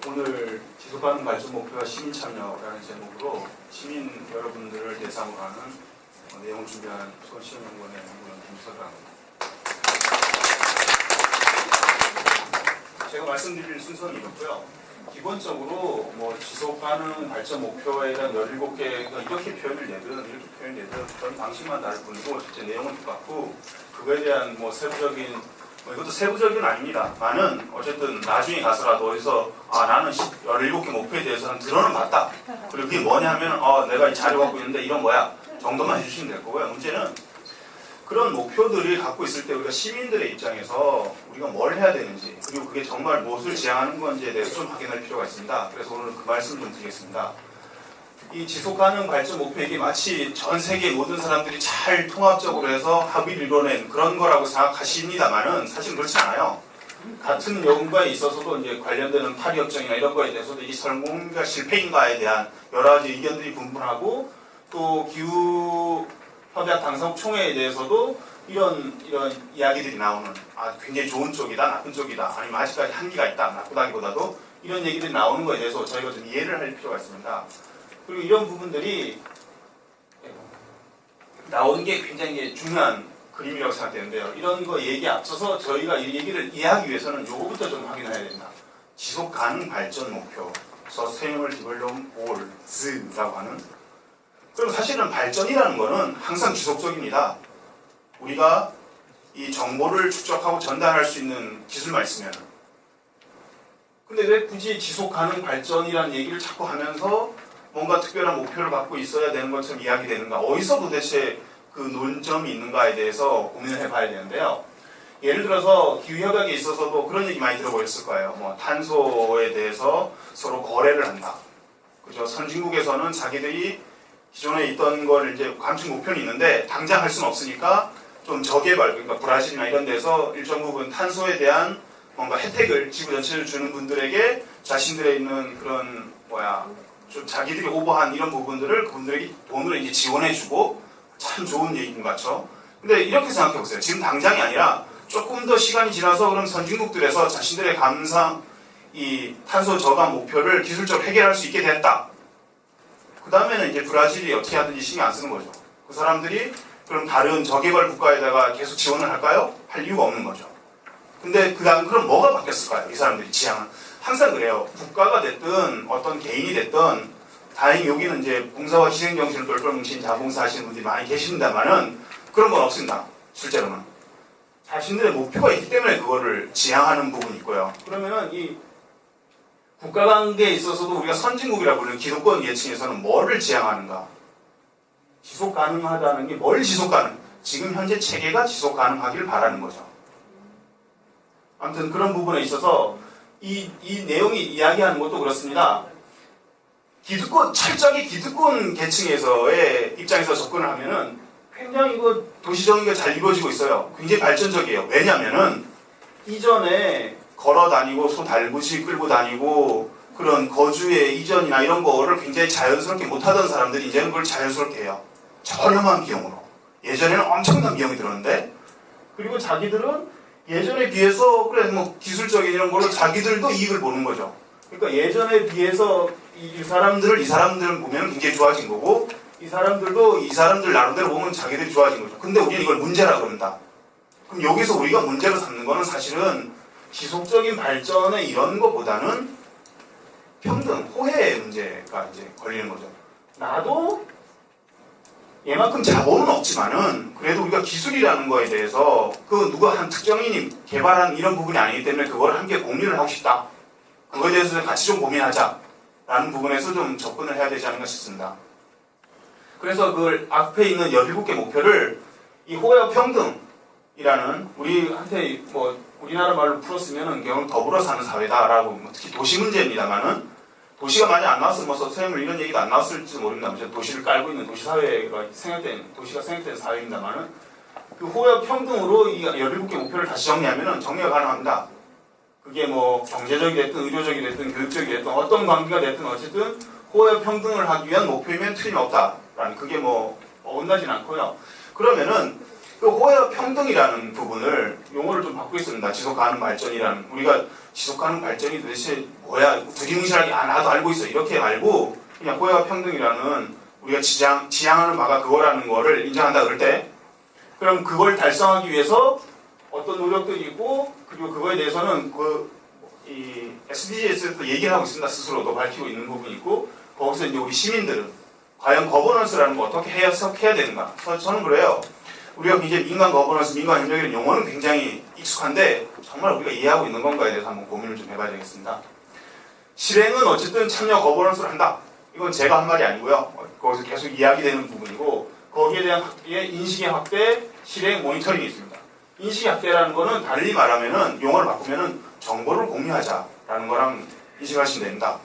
오늘 지속가능 발전 목표와 시민 참여라는 제목으로 시민 여러분들을 대상으로 하는 내용을 준비한 서울시연연구원의 연구원 김서강입니다. 제가 말씀드릴 순서는 이렇고요. 기본적으로 지속가능 발전 목표에 대한 17개가 이렇게 표현을 내든 그런 방식만 다를 뿐이고 실제 내용은 똑같고 그거에 대한 세부적인 이것도 세부적인 아닙니다. 많은 어쨌든 나중에 가서라도 어디서 나는 17개 목표에 대해서는 들어는 봤다. 그리고 그게 뭐냐 하면 내가 이 자료 갖고 있는데 이런 뭐야 정도만 해주시면 될 거고요. 문제는 그런 목표들이 갖고 있을 때 우리가 시민들의 입장에서 우리가 뭘 해야 되는지 그리고 그게 정말 무엇을 지향하는 건지에 대해서 좀 확인할 필요가 있습니다. 그래서 오늘 그 말씀을 좀 드리겠습니다. 이 지속가능 발전 목표 이게 마치 전 세계 모든 사람들이 잘 통합적으로 해서 합의를 이뤄낸 그런 거라고 생각하십니다만은 사실은 그렇지 않아요. 같은 연구에 있어서도 이제 관련되는 파리협정이나 이런 거에 대해서도 이게 성공인가 실패인가에 대한 여러 가지 의견들이 분분하고 또 기후협약 당사국총회에 대해서도 이런 이야기들이 나오는 굉장히 좋은 쪽이다 나쁜 쪽이다 아니면 아직까지 한계가 있다 나쁘다기보다도 이런 얘기들이 나오는 거에 대해서 저희가 좀 이해를 할 필요가 있습니다. 그리고 이런 부분들이 나오는 게 굉장히 중요한 그림이라고 생각되는데요. 이런 거 얘기에 앞서서 저희가 이 얘기를 이해하기 위해서는 요거부터 좀 확인을 해야 됩니다. 지속 가능 발전 목표, Sustainable Development Goals라고 하는. 그럼 사실은 발전이라는 거는 항상 지속적입니다. 우리가 이 정보를 축적하고 전달할 수 있는 기술만 있으면. 근데 왜 굳이 지속 가능 발전이라는 얘기를 자꾸 하면서 뭔가 특별한 목표를 갖고 있어야 되는 것처럼 이야기되는가? 어디서 도대체 그 논점이 있는가에 대해서 고민을 해봐야 되는데요. 예를 들어서 기후협약에 있어서도 그런 얘기 많이 들어보셨을 거예요. 탄소에 대해서 서로 거래를 한다. 그죠? 선진국에서는 자기들이 기존에 있던 걸 이제 감축 목표는 있는데 당장 할 수는 없으니까 좀 저개발, 그러니까 브라질이나 이런 데서 일정 부분 탄소에 대한 뭔가 혜택을 지구 전체를 주는 분들에게 자신들의 있는 그런 좀 자기들이 오버한 이런 부분들을 그분들에게 돈으로 이제 지원해주고 참 좋은 얘기인 것 같죠. 근데 이렇게 생각해보세요. 지금 당장이 아니라 조금 더 시간이 지나서 그럼 선진국들에서 자신들의 이 탄소 저감 목표를 기술적으로 해결할 수 있게 됐다. 그 다음에는 이제 브라질이 어떻게 하든지 신경 안 쓰는 거죠. 그 사람들이 그럼 다른 저개발 국가에다가 계속 지원을 할까요? 할 이유가 없는 거죠. 근데 그 다음 그럼 뭐가 바뀌었을까요? 이 사람들이 지향은. 항상 그래요. 국가가 됐든 어떤 개인이 됐든 다행히 여기는 이제 봉사와 희생정신을 똘똘 뭉친 자봉사 하시는 분들이 많이 계신다면은 그런 건 없습니다. 실제로는. 자신들의 목표가 있기 때문에 그거를 지향하는 부분이 있고요. 그러면은 이 국가관계에 있어서도 우리가 선진국이라고 부르는 기득권 계층에서는 뭐를 지향하는가? 지속 가능하다는 게 뭘 지속 가능? 지금 현재 체계가 지속 가능하기를 바라는 거죠. 아무튼 그런 부분에 있어서 이 내용이 이야기하는 것도 그렇습니다. 철저하게 기득권 계층에서의 입장에서 접근을 하면은 굉장히 도시정의가 잘 이루어지고 있어요. 굉장히 발전적이에요. 왜냐면은 이전에 걸어 다니고 소 달구지 끌고 다니고 그런 거주의 이전이나 이런 거를 굉장히 자연스럽게 못하던 사람들이 이제는 그걸 자연스럽게 해요. 저렴한 비용으로. 예전에는 엄청난 비용이 들었는데 그리고 자기들은 예전에 비해서 기술적인 이런 걸로 자기들도 이익을 보는 거죠. 그러니까 예전에 비해서 이 사람들을 보면 굉장히 좋아진 거고 이 사람들 나름대로 보면 자기들이 좋아진 거죠. 근데 우리는 이걸 문제라고 그런다. 그럼 여기서 우리가 문제로 삼는 거는 사실은 지속적인 발전의 이런 것보다는 평등, 호혜의 문제가 이제 걸리는 거죠. 나도 얘만큼 자본은 없지만은 그래도 우리가 기술이라는 거에 대해서 누가 한 특정인이 개발한 이런 부분이 아니기 때문에 그걸 함께 공유를 하고 싶다. 그거에 대해서 같이 좀 고민하자라는 부분에서 좀 접근을 해야 되지 않을까 싶습니다. 그래서 그걸 앞에 있는 17개 목표를 이 호혜와 평등이라는 우리한테 우리나라 말로 풀었으면은 결국 더불어 사는 사회다라고 특히 도시 문제입니다만은 도시가 많이 안 나왔으면 선생님을 이런 얘기가 안 나왔을지 모릅니다. 도시를 깔고 있는 도시가 생각된 사회입니다만은 그 호혜와 평등으로 이 17개 목표를 다시 정리하면은 정리가 가능합니다. 그게 경제적이 됐든 의료적이 됐든 교육적이 됐든 어떤 관계가 됐든 어쨌든 호혜와 평등을 하기 위한 목표이면 틀림없다라는 그게 어긋나진 않고요. 그러면은 그 호혜와 평등이라는 부분을 용어를 좀 바꾸겠습니다. 지속가능 발전이라는, 우리가 지속가능 발전이 도대체 뭐야, 두리뭉실하게 나도 알고 있어 이렇게 말고 그냥 호혜와 평등이라는 우리가 지향하는 바가 그거라는 거를 인정한다 그럴 때, 그럼 그걸 달성하기 위해서 어떤 노력들이 있고, 그리고 그거에 대해서는 이 SDGs에서도 얘기를 하고 있습니다. 스스로도 밝히고 있는 부분이 있고, 거기서 이제 우리 시민들은 과연 거버넌스라는 거 어떻게 해석해야 되는가. 저는 그래요. 우리가 굉장히 민간 거버넌스, 민간 협력이라는 용어는 굉장히 익숙한데 정말 우리가 이해하고 있는 건가에 대해서 한번 고민을 좀 해봐야 되겠습니다. 실행은 어쨌든 참여 거버넌스를 한다. 이건 제가 한 말이 아니고요. 거기서 계속 이야기되는 부분이고, 거기에 대한 인식의 확대, 실행, 모니터링이 있습니다. 인식의 확대라는 거는 달리 말하면은 용어를 바꾸면은 정보를 공유하자라는 거랑 인식하시면 됩니다.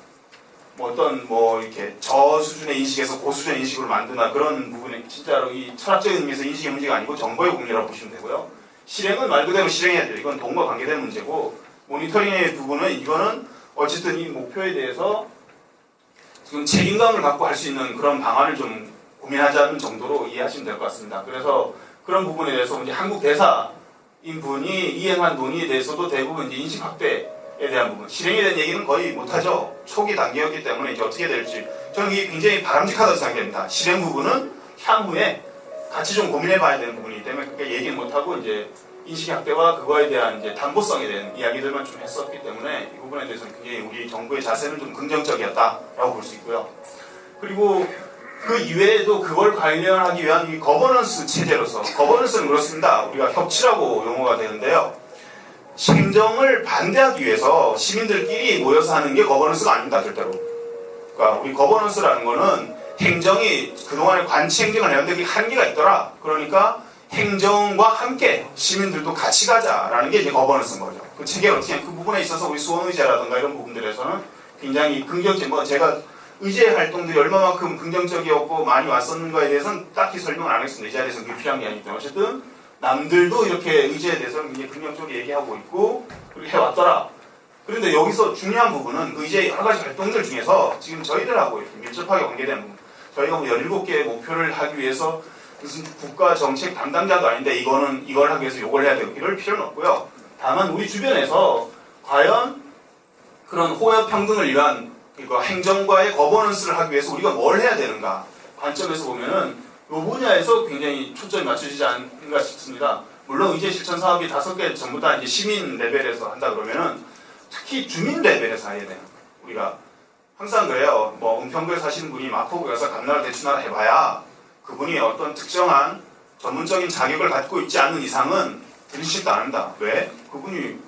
이렇게 저수준의 인식에서 고수준의 인식으로 만드나 그런 부분에 진짜로 이 철학적인 의미에서 인식의 문제가 아니고 정보의 공유라고 보시면 되고요. 실행은 말 그대로 실행해야 돼요. 이건 돈과 관계된 문제고, 모니터링의 부분은 이거는 어쨌든 이 목표에 대해서 지금 책임감을 갖고 할 수 있는 그런 방안을 좀 고민하자는 정도로 이해하시면 될 것 같습니다. 그래서 그런 부분에 대해서 이제 한국 대사인 분이 이행한 논의에 대해서도 대부분 이제 인식 확대에 대한 부분, 실행에 대한 얘기는 거의 못하죠. 초기 단계였기 때문에 이제 어떻게 될지 저는 이게 굉장히 바람직하다고 생각합니다. 실행 부분은 향후에 같이 좀 고민해봐야 되는 부분이기 때문에 그렇게 얘기는 못하고 이제 인식 확대와 그거에 대한 이제 담보성에 대한 이야기들만 좀 했었기 때문에 이 부분에 대해서는 굉장히 우리 정부의 자세는 좀 긍정적이었다라고 볼 수 있고요. 그리고 그 이외에도 그걸 관련하기 위한 이 거버넌스 체제로서, 거버넌스는 그렇습니다. 우리가 협치라고 용어가 되는데요. 행정을 반대하기 위해서 시민들끼리 모여서 하는 게 거버넌스가 아닙니다, 절대로. 그러니까 우리 거버넌스라는 거는 행정이 그동안에 관치 행정을 했는데 그게 한계가 있더라. 그러니까 행정과 함께 시민들도 같이 가자라는 게 이제 거버넌스인 거죠. 그 체계를 어떻게 하면 그 부분에 있어서 우리 수원의제라든가 이런 부분들에서는 굉장히 긍정적, 제가 의제 활동들이 얼마만큼 긍정적이었고 많이 왔었는가에 대해서는 딱히 설명을 안 했습니다. 이 자리에서는 그게 필요한 게 아니기 때문에. 어쨌든 남들도 이렇게 의제에 대해서는 굉장히 긍정적으로 얘기하고 있고 그렇게 해왔더라. 그런데 여기서 중요한 부분은 그 의제의 여러 가지 활동들 중에서 지금 저희들하고 이렇게 밀접하게 관계되는 부분, 저희가 17개의 목표를 하기 위해서 무슨 국가 정책 담당자도 아닌데 이걸 하기 위해서 이걸 해야 되고 이럴 필요는 없고요. 다만 우리 주변에서 과연 그런 호협 평등을 위한 행정과의 거버넌스를 하기 위해서 우리가 뭘 해야 되는가 관점에서 보면은 이 분야에서 굉장히 초점이 맞춰지지 않는가 싶습니다. 물론 이제 실천 사업이 5개 전부 다 이제 시민 레벨에서 한다 그러면은 특히 주민 레벨에서 해야 되는, 우리가 항상 그래요. 은평구에 사시는 분이 마포구 가서 감나라 대추나라 해봐야 그분이 어떤 특정한 전문적인 자격을 갖고 있지 않는 이상은 들으시지도 않는다. 왜? 그분이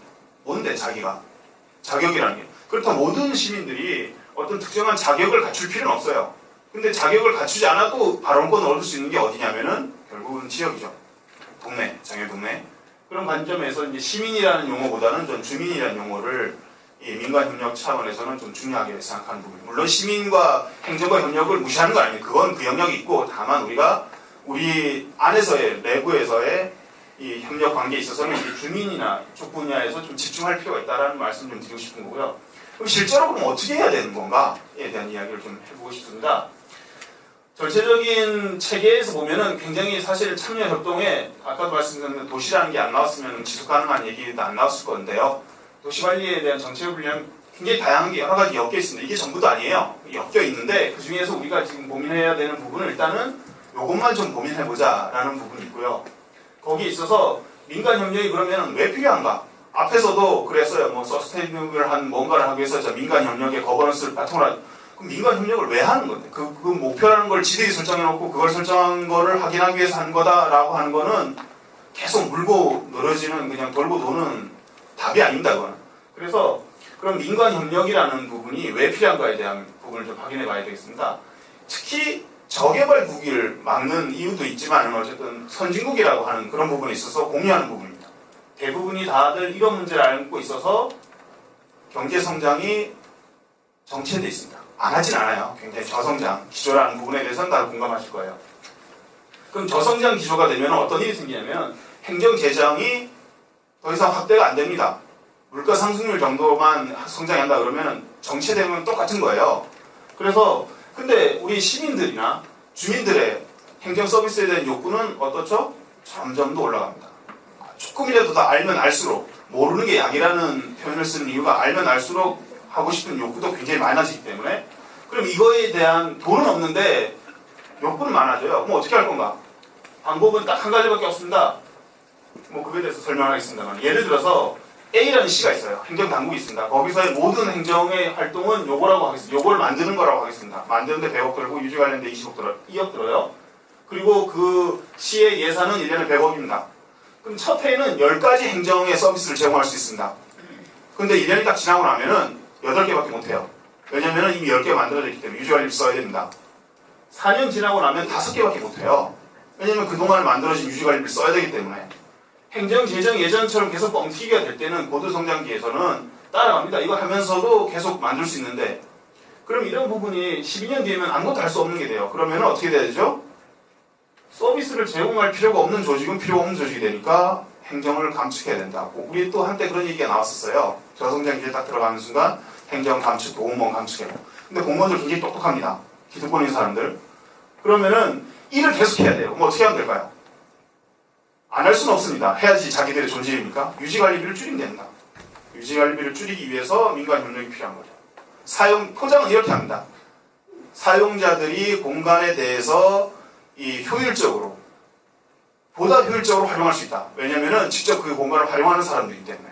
뭔데 자격이라는 게. 그렇다면 모든 시민들이 어떤 특정한 자격을 갖출 필요는 없어요. 근데 자격을 갖추지 않아도 발언권을 얻을 수 있는 게 어디냐면은 결국은 지역이죠. 동네, 장애 동네. 그런 관점에서 이제 시민이라는 용어보다는 전 주민이라는 용어를 이 민간협력 차원에서는 좀 중요하게 생각하는 부분. 물론 시민과 행정과 협력을 무시하는 건 아니에요. 그건 그 영역이 있고, 다만 우리가 우리 안에서의 내부에서의 이 협력 관계에 있어서는 이제 주민이나 이쪽 분야에서 좀 집중할 필요가 있다라는 말씀 좀 드리고 싶은 거고요. 그럼 실제로 그럼 어떻게 해야 되는 건가에 대한 이야기를 좀 해보고 싶습니다. 전체적인 체계에서 보면은 굉장히 사실 참여 협동에 아까도 말씀드렸는데 도시라는 게 안 나왔으면 지속 가능한 얘기도 안 나왔을 건데요. 도시관리에 대한 정책을 보면 굉장히 다양한 게 여러 가지 엮여 있습니다. 이게 전부도 아니에요. 엮여 있는데 그 중에서 우리가 지금 고민해야 되는 부분은 일단은 이것만 좀 고민해보자라는 부분이 있고요. 거기에 있어서 민간 협력이 그러면 왜 필요한가? 앞에서도 그랬어요. 서스테이너블한 뭔가를 하기 위해서 민간 협력의 거버넌스를 바탕으로 하는. 그럼 민간 협력을 왜 하는 건데? 그 목표라는 걸 지들이 설정해놓고 그걸 설정한 거를 확인하기 위해서 하는 거다라고 하는 거는 계속 물고 늘어지는 그냥 돌고 도는 답이 아닙니다. 그거는. 그래서 그럼 민간 협력이라는 부분이 왜 필요한가에 대한 부분을 좀 확인해 봐야 되겠습니다. 특히 저개발 국위를 막는 이유도 있지만 어쨌든 선진국이라고 하는 그런 부분에 있어서 공유하는 부분입니다. 대부분이 다들 이런 문제를 앓고 있어서 경제성장이 정체되어 있습니다. 안 하진 않아요. 굉장히 저성장 기조라는 부분에 대해서는 다들 공감하실 거예요. 그럼 저성장 기조가 되면 어떤 일이 생기냐면 행정재정이 더 이상 확대가 안 됩니다. 물가 상승률 정도만 성장한다 그러면 정체되면 똑같은 거예요. 그래서 근데 우리 시민들이나 주민들의 행정 서비스에 대한 욕구는 어떻죠? 점점 더 올라갑니다. 조금이라도 더 알면 알수록, 모르는 게 약이라는 표현을 쓰는 이유가 알면 알수록 하고 싶은 욕구도 굉장히 많아지기 때문에, 그럼 이거에 대한 돈은 없는데 욕구는 많아져요. 그럼 어떻게 할 건가? 방법은 딱 한 가지밖에 없습니다. 뭐 그거에 대해서 설명하겠습니다만, 예를 들어서 A라는 시가 있어요. 행정당국이 있습니다. 거기서의 모든 행정의 활동은 요거라고 하겠습니다. 요걸 만드는 거라고 하겠습니다. 만드는데 100억 들고 유지 관련돼 2억 들어요. 그리고 그 시의 예산은 1년에 100억입니다. 그럼 첫 해에는 10가지 행정의 서비스를 제공할 수 있습니다. 근데 1년이 딱 지나고 나면은 8개밖에 못해요. 왜냐면은 이미 10개가 만들어져 있기 때문에 유지관리를 써야 됩니다. 4년 지나고 나면 5개밖에 못해요. 왜냐면 그동안 만들어진 유지관리를 써야 되기 때문에. 행정, 재정 예전처럼 계속 뻥튀기가 될 때는 고도성장기에서는 따라갑니다. 이거 하면서도 계속 만들 수 있는데, 그럼 이런 부분이 12년 뒤에는 아무것도 할 수 없는 게 돼요. 그러면 어떻게 돼야 되죠? 서비스를 제공할 필요가 없는 조직은 필요 없는 조직이 되니까 행정을 감축해야 된다. 우리 또 한때 그런 얘기가 나왔었어요. 저성장기에 딱 들어가는 순간 행정 감축, 공무원 감축해요. 근데 공무원들 굉장히 똑똑합니다. 기득권 있는 사람들. 그러면은 일을 계속 해야 돼요. 그럼 어떻게 하면 될까요? 안 할 수는 없습니다. 해야지 자기들의 존재입니까? 유지관리비를 줄이면 된다. 유지관리비를 줄이기 위해서 민간협력이 필요한 거죠. 포장은 이렇게 합니다. 사용자들이 공간에 대해서 효율적으로, 보다 효율적으로 활용할 수 있다. 왜냐면은 직접 그 공간을 활용하는 사람들이기 때문에.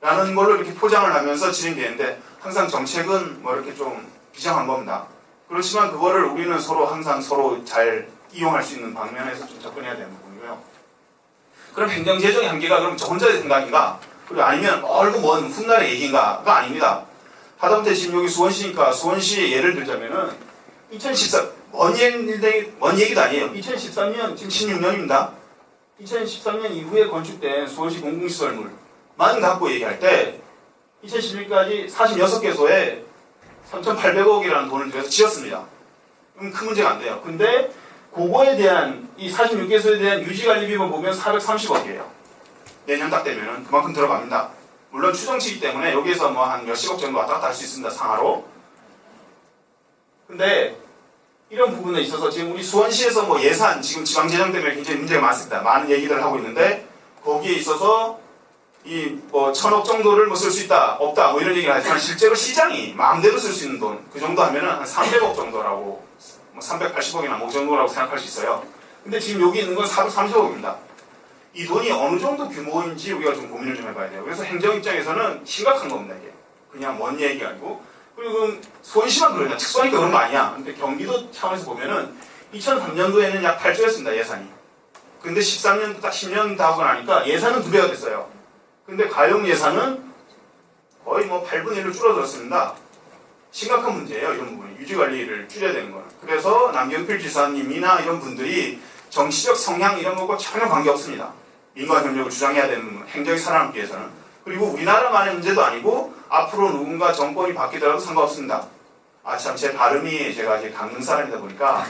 라는 걸로 이렇게 포장을 하면서 진행되는데, 항상 정책은 뭐 이렇게 좀 비정한 겁니다. 그렇지만 그거를 우리는 항상 서로 잘 이용할 수 있는 방면에서 좀 접근해야 되는 부분이고요. 그럼 행정재정의 한계가 그럼 저 혼자의 생각인가? 그리고 아니면 멀고 먼 훗날의 얘기인가가 아닙니다. 하다못해 지금 여기 수원시니까 수원시의 예를 들자면은 먼 얘기도 아니에요. 2013년, 지금 16년입니다. 2013년 이후에 건축된 수원시 공공시설물만 갖고 얘기할 때 2011까지 46개소에 3,800억이라는 돈을 들여서 지었습니다. 그럼 큰 문제가 안 돼요. 근데 그거에 대한 이 46개소에 대한 유지관리비만 보면 430억이에요. 내년 딱 되면 그만큼 들어갑니다. 물론 추정치기 때문에 여기에서 뭐 한 몇십억 정도 왔다 갔다 할 수 있습니다. 상하로. 근데 이런 부분에 있어서 지금 우리 수원시에서 뭐 예산, 지금 지방재정 때문에 굉장히 문제가 많습니다. 많은 얘기들을 하고 있는데 거기에 있어서 뭐 1,000억 정도를 뭐 쓸 수 있다, 없다, 뭐 이런 얘기를 하지만 실제로 시장이 마음대로 쓸 수 있는 돈, 그 정도 하면은 한 300억 정도라고, 뭐 380억이나 뭐 그 정도라고 생각할 수 있어요. 근데 지금 여기 있는 건 430억입니다. 이 돈이 어느 정도 규모인지 우리가 좀 고민을 좀 해봐야 돼요. 그래서 행정 입장에서는 심각한 겁니다, 이게. 그냥 먼 얘기가 아니고. 그리고 수원시만 그러냐, 특수하니까 그런 거 아니야. 근데 경기도 차원에서 보면은 2003년도에는 약 8조였습니다, 예산이. 근데 13년, 딱 10년 다 하고 나니까 예산은 2배가 됐어요. 근데 가용 예산은 거의 뭐 8분의 1로 줄어들었습니다. 심각한 문제예요, 이런 부분이. 유지관리를 줄여야 되는 거는. 그래서 남경필 지사님이나 이런 분들이 정치적 성향 이런 것과 전혀 관계없습니다. 민간협력을 주장해야 되는 행정이 살아남기 위해서는. 그리고 우리나라만의 문제도 아니고 앞으로 누군가 정권이 바뀌더라도 상관없습니다. 아, 참, 제 발음이 제가 이제 강릉 사람이다 보니까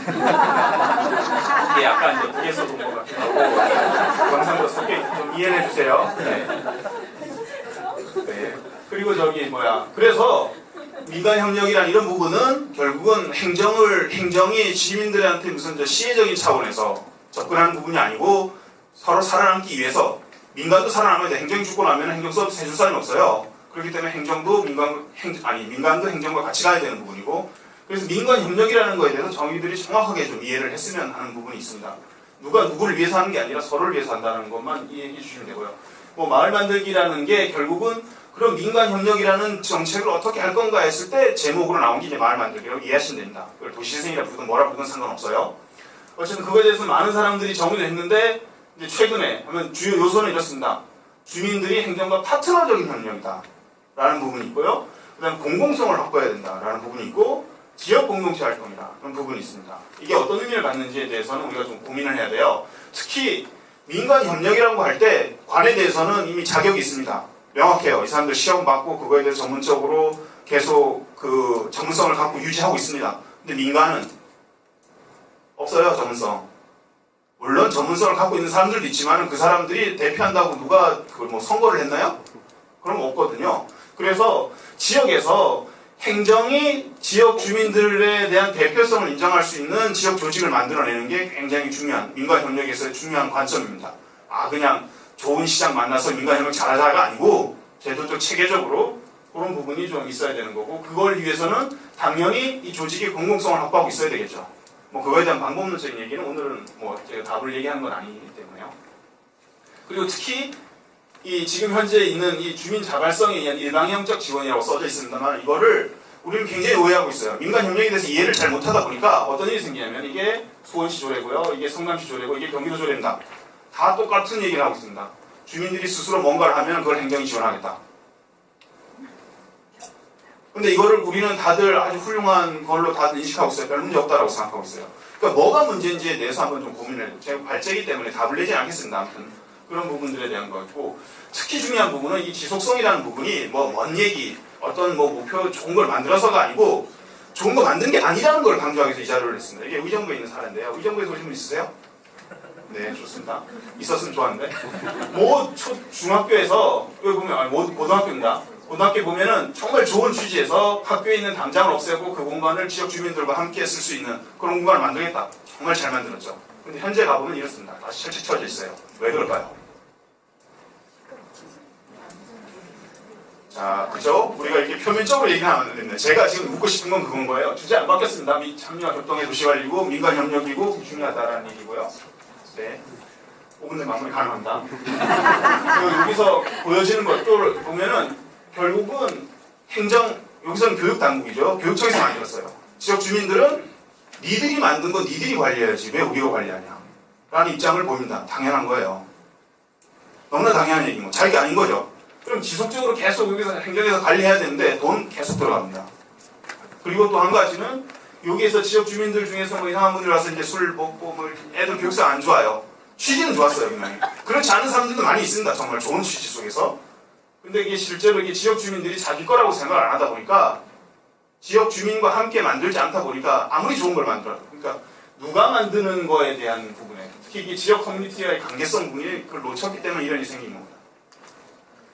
이게 약간 이제 북에서도 온 것 같기도 하고 경상도 섞여 좀 이해해 주세요. 네. 네. 그리고 그래서 민간협력이란 이런 부분은 결국은 행정이 시민들한테 무슨 시혜적인 차원에서 접근하는 부분이 아니고 서로 살아남기 위해서 민간도 살아남아야 돼. 행정이 죽고 나면 행정 서비스 해줄 사람이 없어요. 그렇기 때문에 행정도 민간도 행정과 같이 가야 되는 부분이고, 그래서 민간협력이라는 거에 대해서 정의들이 정확하게 좀 이해를 했으면 하는 부분이 있습니다. 누가 누구를 위해서 하는 게 아니라 서로를 위해서 한다는 것만 이해해 주시면 되고요. 뭐 마을 만들기라는 게 결국은 그런 민간협력이라는 정책을 어떻게 할 건가 했을 때 제목으로 나온 게 이제 마을 만들기라고 이해하시면 됩니다. 그걸 도시재생이라 부르든 뭐라 부르든 상관없어요. 어쨌든 그거에 대해서 많은 사람들이 정의를 했는데 이제 최근에 하면 주요 요소는 이렇습니다. 주민들이 행정과 파트너적인 협력이다 라는 부분이 있고요. 그 다음 공공성을 확보해야 된다 라는 부분이 있고, 지역 공동체 활동이다 라는 부분이 있습니다. 이게 어떤 의미를 갖는지에 대해서는 우리가 좀 고민을 해야 돼요. 특히 민간협력이라고 할 때 관에 대해서는 이미 자격이 있습니다. 명확해요. 이 사람들 시험 받고 그거에 대해서 전문적으로 계속 그 전문성을 갖고 유지하고 있습니다. 근데 민간은 없어요, 전문성. 물론 전문성을 갖고 있는 사람들도 있지만 그 사람들이 대표한다고 누가 그걸 뭐 선거를 했나요? 그럼 없거든요. 그래서 지역에서 행정이 지역 주민들에 대한 대표성을 인정할 수 있는 지역 조직을 만들어내는 게 굉장히 중요한 민간협력에서의 중요한 관점입니다. 그냥 좋은 시장 만나서 민간협력 잘하자가 아니고 제도적 체계적으로 그런 부분이 좀 있어야 되는 거고, 그걸 위해서는 당연히 이 조직의 공공성을 확보하고 있어야 되겠죠. 뭐 그거에 대한 방법론적인 얘기는 오늘은 뭐 제가 답을 얘기하는 건 아니기 때문에요. 그리고 특히 이 지금 현재 있는 이 주민 자발성에 의한 일방형적 지원이라고 써져 있습니다만, 이거를 우리는 굉장히 오해하고 있어요. 민간 협력에 대해서 이해를 잘 못하다 보니까 어떤 일이 생기냐면, 이게 수원시 조례고요, 이게 성남시 조례고, 이게 경기도 조례입니다. 다 똑같은 얘기를 하고 있습니다. 주민들이 스스로 뭔가를 하면 그걸 행정이 지원하겠다. 근데 이거를 우리는 다들 아주 훌륭한 걸로 다들 인식하고 있어요. 별 문제 없다라고 생각하고 있어요. 그러니까 뭐가 문제인지에 대해서 한번 좀 고민을 해요. 제가 발제이기 때문에 답을 내지 않겠습니다. 아무튼 그런 부분들에 대한 거고, 특히 중요한 부분은 이 지속성이라는 부분이 뭐 먼 얘기, 어떤 뭐 목표 좋은 걸 만들어서가 아니고 좋은 거 만든 게 아니라는 걸 강조하기 위해서 이 자료를 냈습니다. 이게 의정부에 있는 사례인데요. 의정부에서 오신 분 있으세요? 네, 좋습니다. 있었으면 좋았는데. 모 중학교에서 여기 보면 고등학교입니다. 고등학교 보면은 정말 좋은 취지에서 학교에 있는 담장을 없애고 그 공간을 지역 주민들과 함께 쓸 수 있는 그런 공간을 만들겠다. 정말 잘 만들었죠. 근데 현재 가보면 이렇습니다. 다시 철칙 쳐져 있어요. 왜 그럴까요? 자, 그죠? 우리가 이렇게 표면적으로 얘기하면 안 됩니다. 제가 지금 묻고 싶은 건 그건 거예요. 주제 안 바뀌었습니다. 참여와 협동의 도시관리고 민간협력이고 중요하다라는 얘기고요. 네. 5분 내 마무리 가능합니다. 그리고 여기서 보여지는 것들 보면은 결국은 여기서는 교육당국이죠. 교육청에서 만들었어요. 지역 주민들은 니들이 만든 거 니들이 관리해야지 왜 우리가 관리하냐 라는 입장을 보입니다. 당연한 거예요. 너무나 당연한 얘기인 거. 자기가 아닌 거죠. 그럼 지속적으로 계속 여기서 행정에서 관리해야 되는데 돈 계속 들어갑니다. 그리고 또 한 가지는 여기에서 지역 주민들 중에서 뭐 이상한 분들 와서 이제 술 먹고 뭐 애들 교육상 안 좋아요. 취지는 좋았어요, 그냥. 그렇지 않은 사람들도 많이 있습니다. 정말 좋은 취지 속에서. 근데 이게 실제로 이게 지역 주민들이 자기 거라고 생각을 안 하다 보니까, 지역 주민과 함께 만들지 않다 보니까 아무리 좋은 걸 만들어도, 그러니까 누가 만드는 거에 대한 부분에, 특히 이게 지역 커뮤니티와의 관계성 부분이 그걸 놓쳤기 때문에 이런 일이 생긴 겁니다.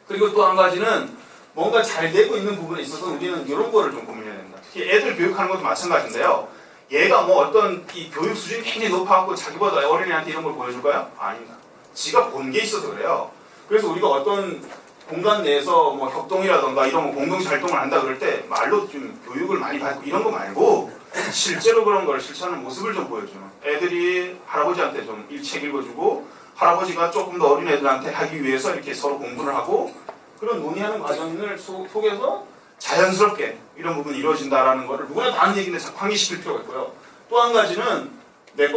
그리고 또 한 가지는 뭔가 잘 되고 있는 부분에 있어서 우리는 이런 거를 좀 고민해야 됩니다. 특히 애들 교육하는 것도 마찬가지인데요. 얘가 뭐 어떤 이 교육 수준이 굉장히 높아갖고 자기보다 어린애한테 이런 걸 보여줄까요? 아닙니다. 지가 본 게 있어서 그래요. 그래서 우리가 어떤 공간 내에서 뭐 협동이라던가 이런 거 공동체 활동을 한다 그럴 때 말로 좀 교육을 많이 받고 이런 거 말고 실제로 그런 걸 실천하는 모습을 좀 보여주는, 애들이 할아버지한테 좀 책 읽어주고 할아버지가 조금 더 어린 애들한테 하기 위해서 이렇게 서로 공부를 하고 그런 논의하는 과정을 속에서 자연스럽게 이런 부분이 이루어진다라는 거를 누구나 다 아는 얘기인데 자꾸 환기시킬 필요가 있고요. 또 한 가지는 내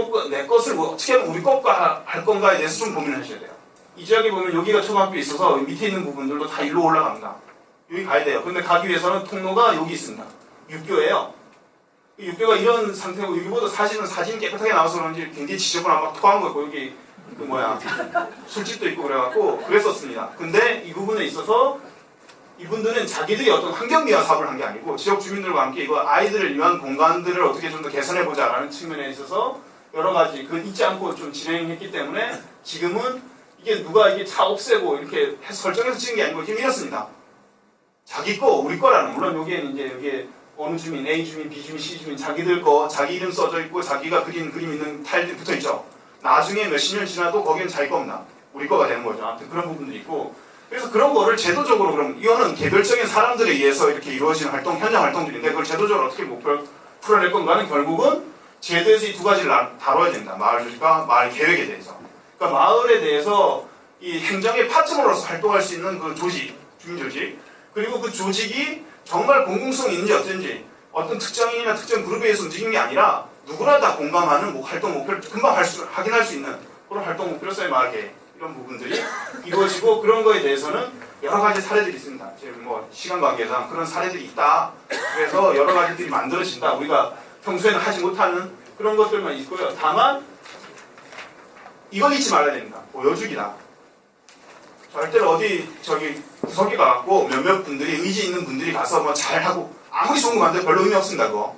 것을 뭐 어떻게 하면 우리 것과 할 건가에 대해서 좀 고민하셔야 돼요. 이 지역에 보면 여기가 초등학교에 있어서 밑에 있는 부분들도 다 일로 올라갑니다. 여기 가야 돼요. 근데 가기 위해서는 통로가 여기 있습니다. 육교예요. 육교가 이런 상태고, 여기보다 사진 깨끗하게 나와서 그런지 굉장히 지저분한 막 토한 거 있고, 여기 술집도 있고 그랬었습니다. 근데 이 부분에 있어서 이분들은 자기들이 어떤 환경미화 사업을 한 게 아니고 지역 주민들과 함께 이거 아이들을 위한 공간들을 어떻게 좀 더 개선해보자라는 측면에 있어서 여러 가지 그 잊지 않고 좀 진행했기 때문에 지금은 이게 누가 이게 차 없애고 이렇게 해서 설정해서 찍은 게 아니고 지금 이렇습니다. 자기 거, 우리 거라는, 물론 여기에는 이제 여기에 어느 주민, A 주민, B 주민, C 주민, 자기들 거, 자기 이름 써져 있고 자기가 그린 그림 있는 타일들이 붙어 있죠. 나중에 몇십 년 지나도 거기는 자기 겁니다. 우리 거가 되는 거죠. 아무튼 그런 부분들이 있고, 그래서 그런 거를 제도적으로, 그럼 이거는 개별적인 사람들에 의해서 이렇게 이루어지는 현장 활동들인데 그걸 제도적으로 어떻게 목표를 풀어낼 건가는 결국은 제도에서 이 두 가지를 다뤄야 된다. 마을 조직과 마을 계획에 대해서. 그러니까 마을에 대해서 이 행정의 파트너로서 활동할 수 있는 그 조직, 주민 조직, 그리고 그 조직이 정말 공공성이 있는지 어쩐지 어떤 특정인이나 특정 그룹에 의해서 움직이는 게 아니라 누구나 다 공감하는 활동 목표를 금방 확인할 수 있는 그런 활동 목표로서의 마을 계획, 이런 부분들이 이루어지고, 그런 거에 대해서는 여러 가지 사례들이 있습니다. 지금 뭐 시간 관계상 그런 사례들이 있다. 그래서 여러 가지들이 만들어진다. 우리가 평소에는 하지 못하는 그런 것들만 있고요. 다만 이걸 잊지 말아야 됩니다. 보여주기다. 절대로 어디 구석에 가갖고 몇몇 분들이 의지 있는 분들이 가서 뭐 잘하고 아무리 좋은 거 만들어도 별로 의미 없습니다. 그거.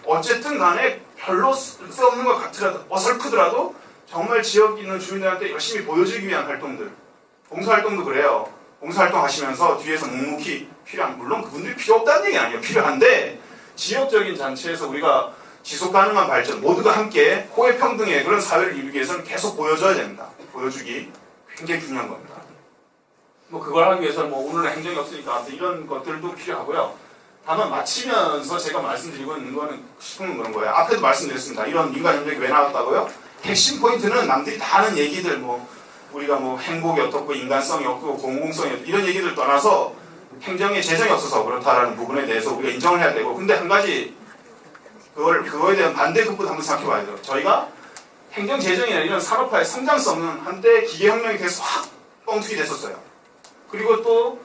어쨌든 간에 별로 쓸데없는 것 같더라도, 어설프더라도 정말 지역에 있는 주민들한테 열심히 보여주기 위한 활동들, 봉사활동도 그래요. 봉사활동 하시면서 뒤에서 묵묵히 필요한, 물론 그분들이 필요 없다는 얘기는 아니에요. 필요한데 지역적인 잔치에서 우리가 지속 가능한 발전, 모두가 함께 호혜 평등의 그런 사회를 이루기 위해서는 계속 보여줘야 됩니다. 보여주기 굉장히 중요한 겁니다. 뭐 그걸 하기 위해서는 뭐 오늘은 행정이 없으니까 이런 것들도 필요하고요. 다만 마치면서 제가 말씀드리고 있는 거는 싶은 그런 거예요. 앞에도 말씀드렸습니다. 이런 민간협력이 왜 나왔다고요? 핵심 포인트는 남들이 다 하는 얘기들, 뭐 우리가 뭐 행복이 어떻고 인간성이 없고 공공성이 없고 이런 얘기들 떠나서 행정에 재정이 없어서 그렇다라는 부분에 대해서 우리가 인정을 해야 되고, 근데 한 가지 그거에 대한 반대급부도 한번 생각해 봐야 돼요. 저희가 행정 재정이나 이런 산업화의 성장성은 한때 기계혁명이 돼서 확 뻥튀기 됐었어요. 그리고 또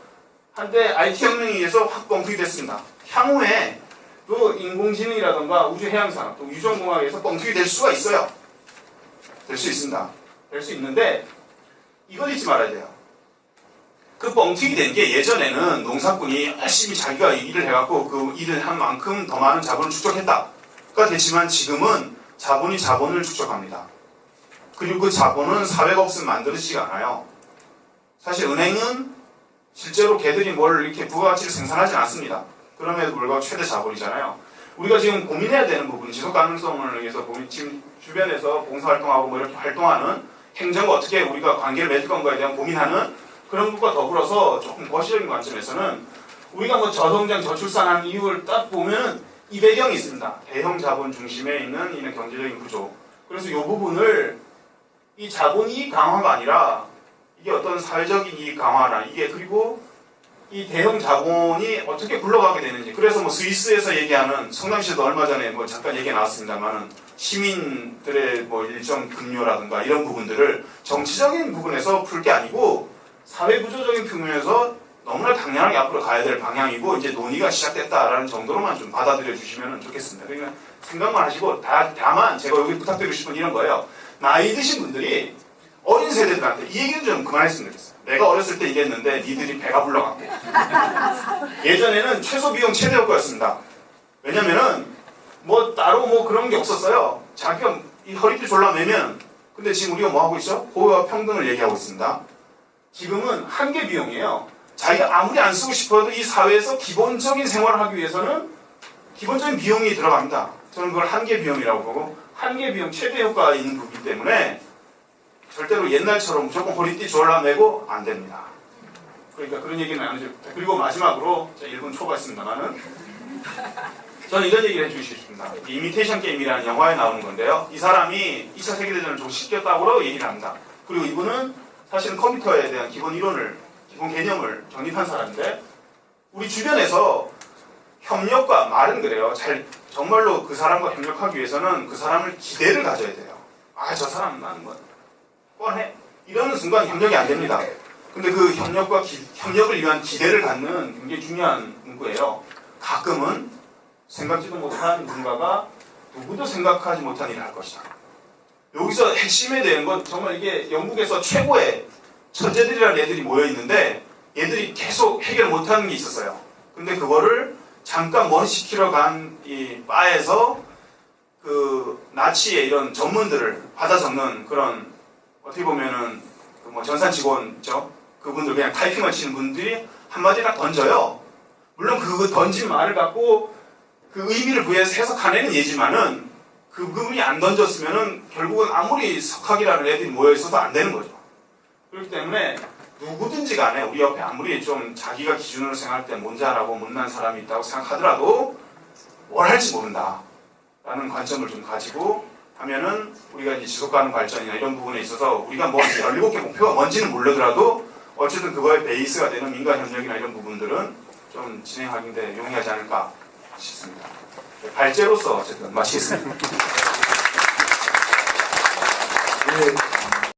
한때 IT 혁명에 의해서 확 뻥튀기 됐습니다. 향후에 또 인공지능이라든가 우주해양산업, 또 유전공학에서 뻥튀기 될 수가 있어요. 될 수 있습니다. 될 수 있는데 이걸 잊지 말아야 돼요. 그 뻥튀기 된 게 예전에는 농사꾼이 열심히 자기가 일을 해갖고 그 일을 한 만큼 더 많은 자본을 축적했다가 됐지만 지금은 자본이 자본을 축적합니다. 그리고 그 자본은 사회가 없으면 만들어지지가 않아요. 사실 은행은 실제로 걔들이 뭘 이렇게 부가가치를 생산하지 않습니다. 그럼에도 불구하고 최대 자본이잖아요. 우리가 지금 고민해야 되는 부분은 지속 가능성을 위해서 지금 주변에서 봉사활동하고 뭐 이렇게 활동하는 행정과 어떻게 우리가 관계를 맺을 건가에 대한 고민하는 그런 것과 더불어서 조금 거시적인 관점에서는 우리가 뭐 저성장 저출산하는 이유를 딱 보면 이 배경이 있습니다. 대형 자본 중심에 있는 이런 경제적인 구조. 그래서 이 부분을 이 자본 이익 강화가 아니라 이게 어떤 사회적인 이익 강화나 이게 그리고 이 대형 자본이 어떻게 굴러가게 되는지. 그래서 뭐 스위스에서 얘기하는 성남시에도 얼마 전에 뭐 잠깐 얘기 나왔습니다만은 시민들의 뭐 일정 급료라든가 이런 부분들을 정치적인 부분에서 풀 게 아니고 사회 구조적인 부분에서 너무나 당연하게 앞으로 가야 될 방향이고 이제 논의가 시작됐다라는 정도로만 좀 받아들여 주시면 좋겠습니다. 그러니까 생각만 하시고 다만 제가 여기 부탁드리고 싶은 이런 거예요. 나이 드신 분들이 어린 세대들한테 이 얘기는 좀 그만했으면 좋겠어요. 내가 어렸을 때 이랬는데 니들이 배가 불러갔고 예전에는 최소 비용 최대 효과였습니다. 왜냐면은 뭐 따로 뭐 그런 게 없었어요. 자기가 이 허리띠 졸라매면 근데 지금 우리가 뭐 하고 있죠? 호의와 평등을 얘기하고 있습니다. 지금은 한계 비용이에요. 자기가 아무리 안 쓰고 싶어도 이 사회에서 기본적인 생활을 하기 위해서는 기본적인 비용이 들어갑니다. 저는 그걸 한계 비용이라고 보고 한계 비용 최대 효과가 있는 부분이기 때문에 절대로 옛날처럼 무조건 허리띠 졸라매고 안 됩니다. 그러니까 그런 얘기는 안 해주고 그리고 마지막으로 제가 1분 초과했습니다만은 저는 이런 얘기를 해주고 싶습니다. 이미테이션 게임이라는 영화에 나오는 건데요. 이 사람이 2차 세계대전을 좀 시켰다고 얘기를 합니다. 그리고 이분은 사실은 컴퓨터에 대한 기본 이론을, 기본 개념을 정립한 사람인데 우리 주변에서 협력과 말은 그래요. 정말로 그 사람과 협력하기 위해서는 그 사람을 기대를 가져야 돼요. 아, 저 사람 나는 건 뻔해. 이러는 순간 협력이 안 됩니다. 근데 그 협력을 위한 기대를 갖는 굉장히 중요한 문구예요. 가끔은 생각지도 못한 누군가가 누구도 생각하지 못한 일을 할 것이다. 여기서 핵심에 대한 건 정말 이게 영국에서 최고의 천재들이라는 애들이 모여 있는데 얘들이 계속 해결 못하는 게 있었어요. 근데 그거를 잠깐 머리식히러 간 이 바에서 그 나치의 이런 전문들을 받아 적는 그런 어떻게 보면은 뭐 전산 직원 있죠? 그분들 그냥 타이핑만 치는 분들이 한마디 딱 던져요. 물론 그 던진 말을 갖고 그 의미를 부여해서 해석하는 예지만은 그분이 안 던졌으면은 결국은 아무리 석학이라는 애들이 모여 있어도 안 되는 거죠. 그렇기 때문에 누구든지 간에 우리 옆에 아무리 좀 자기가 기준으로 생각할 때 못잘하고 못난 사람이 있다고 생각하더라도 뭘 할지 모른다 라는 관점을 좀 가지고 하면은 우리가 이제 지속가능 발전이나 이런 부분에 있어서 우리가 뭐 17개 목표가 뭔지는 모르더라도 어쨌든 그거의 베이스가 되는 민간협력이나 이런 부분들은 좀 진행하기인데 용이하지 않을까 싶습니다. 발제로서 어쨌든 마치겠습니다. 네.